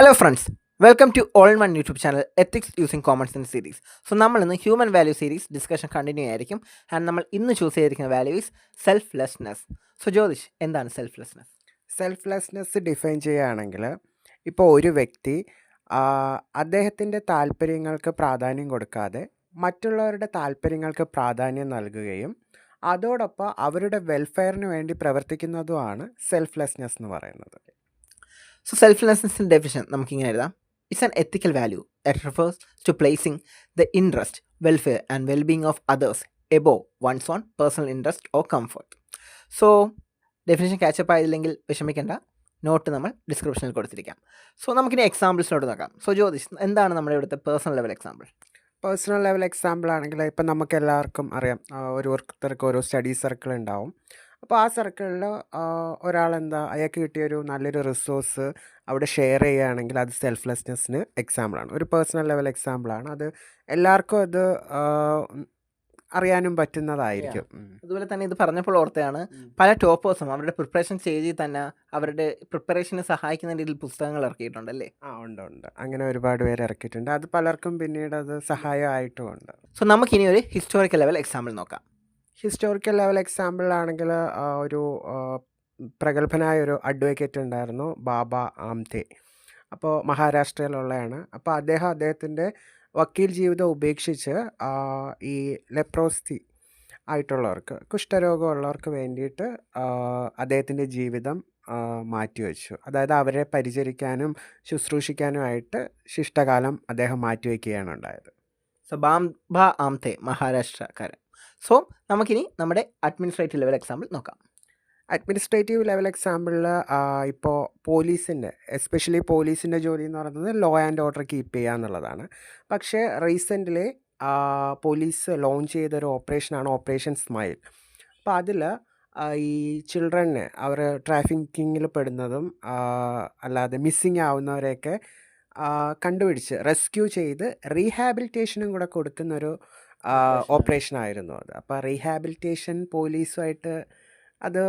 Hello friends, welcome to all in one YouTube channel ethics using common sense series. So നമ്മൾ ഇന്ന് human value series discussion continue ആയിരിക്കും. And നമ്മൾ ഇന്ന് choose ചെയ്തിരിക്കുന്ന value is selflessness. So Jyothish, എന്താണ് selflessness? Selflessness define ചെയ്യുകയാണെങ്കിൽ ഇപ്പോൾ ഒരു വ്യക്തി അദ്ദേഹത്തിൻ്റെ താല്പര്യങ്ങൾക്ക് പ്രാധാന്യം കൊടുക്കാതെ മറ്റുള്ളവരുടെ താല്പര്യങ്ങൾക്ക് പ്രാധാന്യം നൽകുകയും അതോടൊപ്പം അവരുടെ വെൽഫെയറിന് വേണ്ടി പ്രവർത്തിക്കുന്നതുമാണ് സെൽഫ്ലെസ്നെസ് എന്ന് പറയുന്നത്. സോ സെൽഫ്ലെസ്നെസ്സിൻ്റെ ഡെഫിനിഷൻ നമുക്കിങ്ങനെ എഴുതാം. It's an ethical value that refers to placing the interest, welfare and wellbeing of others above one's own personal interest or comfort. So definition catch up ആയില്ലെങ്കിൽ വിഷമിക്കേണ്ട, നോട്ട് നമ്മൾ ഡിസ്ക്രിപ്ഷനിൽ കൊടുത്തിരിക്കാം. സോ നമുക്കിനി എക്സാമ്പിൾസിലോട്ട് നോക്കാം. സോ ജ്യോതിഷ്, എന്താണ് നമ്മുടെ ഇവിടുത്തെ personal level example? Personal level example ആണെങ്കിൽ ഇപ്പം നമുക്ക് എല്ലാവർക്കും അറിയാം, ഓരോരുത്തർക്ക് ഓരോ സ്റ്റഡി സർക്കിൾ ഉണ്ടാവും. അപ്പോൾ ആ സർക്കിളിൽ ഒരാളെന്താ അയാൾക്ക് കിട്ടിയൊരു നല്ലൊരു റിസോഴ്സ് അവിടെ ഷെയർ ചെയ്യുകയാണെങ്കിൽ അത് സെൽഫ്ലെസ്നെസ്സിന് എക്സാമ്പിളാണ്. ഒരു പേഴ്സണൽ ലെവൽ എക്സാമ്പിളാണ്. അത് എല്ലാവർക്കും അത് അറിയാനും പറ്റുന്നതായിരിക്കും. അതുപോലെ തന്നെ ഇത് പറഞ്ഞപ്പോൾ ഓർത്തെയാണ്, പല ടോപ്പേഴ്സും അവരുടെ പ്രിപ്പറേഷൻ സ്റ്റേജിൽ തന്നെ അവരുടെ പ്രിപ്പറേഷന് സഹായിക്കുന്ന രീതിയിൽ പുസ്തകങ്ങൾ ഇറക്കിയിട്ടുണ്ടല്ലേ? ഉണ്ട്. അങ്ങനെ ഒരുപാട് പേര് ഇറക്കിയിട്ടുണ്ട്. അത് പലർക്കും പിന്നീട് അത് സഹായമായിട്ടുമുണ്ട്. സോ നമുക്കിനി ഒരു ഹിസ്റ്റോറിക്കൽ ലെവൽ എക്സാമ്പിൾ നോക്കാം. ഹിസ്റ്റോറിക്കൽ ലെവൽ എക്സാമ്പിളാണെങ്കിൽ ഒരു പ്രഗത്ഭനായ ഒരു അഡ്വക്കേറ്റ് ഉണ്ടായിരുന്നു, ബാബ ആംതെ. അപ്പോൾ മഹാരാഷ്ട്രയിലുള്ളതാണ്. അപ്പോൾ അദ്ദേഹത്തിൻ്റെ വക്കീൽ ജീവിതം ഉപേക്ഷിച്ച് ഈ ലെപ്രോസി ആയിട്ടുള്ളവർക്ക്, കുഷ്ഠരോഗമുള്ളവർക്ക് വേണ്ടിയിട്ട് അദ്ദേഹത്തിൻ്റെ ജീവിതം മാറ്റിവെച്ചു. അതായത് അവരെ പരിചരിക്കാനും ശുശ്രൂഷിക്കാനുമായിട്ട് ശിഷ്ടകാലം അദ്ദേഹം മാറ്റിവെക്കുകയാണ് ഉണ്ടായത്. സോ ബാബ ആംതെ, മഹാരാഷ്ട്രക്കാരൻ. സോ നമുക്കിനി നമ്മുടെ അഡ്മിനിസ്ട്രേറ്റീവ് ലെവൽ എക്സാമ്പിൾ നോക്കാം. അഡ്മിനിസ്ട്രേറ്റീവ് ലെവൽ എക്സാമ്പിളിൽ ഇപ്പോൾ പോലീസിൻ്റെ, എസ്പെഷ്യലി പോലീസിൻ്റെ ജോലി എന്ന് പറയുന്നത് ലോ ആൻഡ് ഓർഡർ കീപ്പ് ചെയ്യുക എന്നുള്ളതാണ്. പക്ഷേ റീസെൻ്റ്ലി പോലീസ് ലോഞ്ച് ചെയ്തൊരു ഓപ്പറേഷനാണ് ഓപ്പറേഷൻ സ്മൈൽ. അപ്പോൾ അതിൽ ഈ ചിൽഡ്രനെ അവർ ട്രാഫിക്കിങ്ങിൽ പെടുന്നതും അല്ലാതെ മിസ്സിങ് ആവുന്നവരെയൊക്കെ കണ്ടുപിടിച്ച് റെസ്ക്യൂ ചെയ്ത് റീഹാബിലിറ്റേഷനും കൂടെ കൊടുക്കുന്നൊരു ഓപ്പറേഷനായിരുന്നു അത്. അപ്പോൾ റീഹാബിലിറ്റേഷൻ പോലീസുമായിട്ട് അത്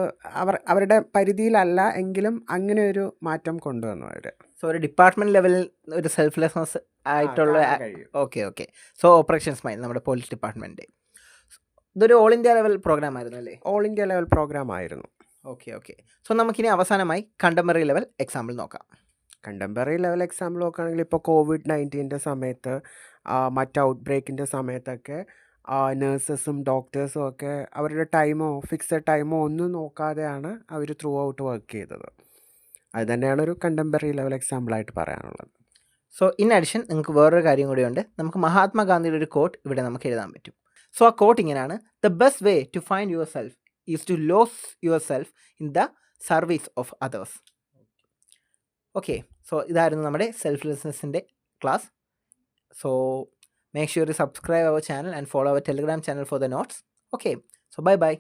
അവരുടെ പരിധിയിലല്ല എങ്കിലും അങ്ങനെ ഒരു മാറ്റം കൊണ്ടുവന്നു അവർ. സോ ഒരു ഡിപ്പാർട്ട്മെൻറ്റ് ലെവലിൽ ഒരു സെൽഫ്ലെസ്നെസ് ആയിട്ടുള്ള ഓക്കെ. സോ ഓപ്പറേഷൻ സ്മൈൽ നമ്മുടെ പോലീസ് ഡിപ്പാർട്ട്മെൻറ്റ്, ഇതൊരു ഓൾ ഇന്ത്യ ലെവൽ പ്രോഗ്രാം ആയിരുന്നു അല്ലേ? ഓൾ ഇന്ത്യ ലെവൽ പ്രോഗ്രാം ആയിരുന്നു. ഓക്കെ. സോ നമുക്കിനി അവസാനമായി കണ്ടംപററി ലെവൽ എക്സാമ്പിൾ നോക്കാം. കണ്ടംപററി ലെവൽ എക്സാമ്പിൾ നോക്കുകയാണെങ്കിൽ ഇപ്പോൾ COVID-19 സമയത്ത് മറ്റ് ഔട്ട് ബ്രേക്കിൻ്റെ സമയത്തൊക്കെ നേഴ്സസും ഡോക്ടേഴ്സും ഒക്കെ അവരുടെ ടൈമോ ഫിക്സഡ് ടൈമോ ഒന്നും നോക്കാതെയാണ് അവർ ത്രൂ ഔട്ട് വർക്ക് ചെയ്തത്. അത് തന്നെയാണ് ഒരു കണ്ടംപററി ലെവൽ എക്സാമ്പിളായിട്ട് പറയാനുള്ളത്. സോ ഇൻ അഡിഷൻ നിങ്ങൾക്ക് വേറൊരു കാര്യം കൂടിയുണ്ട്. നമുക്ക് മഹാത്മാഗാന്ധിയുടെ ഒരു കോട്ട് ഇവിടെ നമുക്ക് എഴുതാൻ പറ്റും. സോ ആ കോട്ട് ഇങ്ങനെയാണ്: the best way to find your self is to lose your self in the service of others. Okay, so ഇതായിരുന്നു നമ്മുടെ സെൽഫ്ലെസ്നെസ്സിൻ്റെ class. So make sure you subscribe our channel and follow our Telegram channel for the notes. Okay, so bye bye.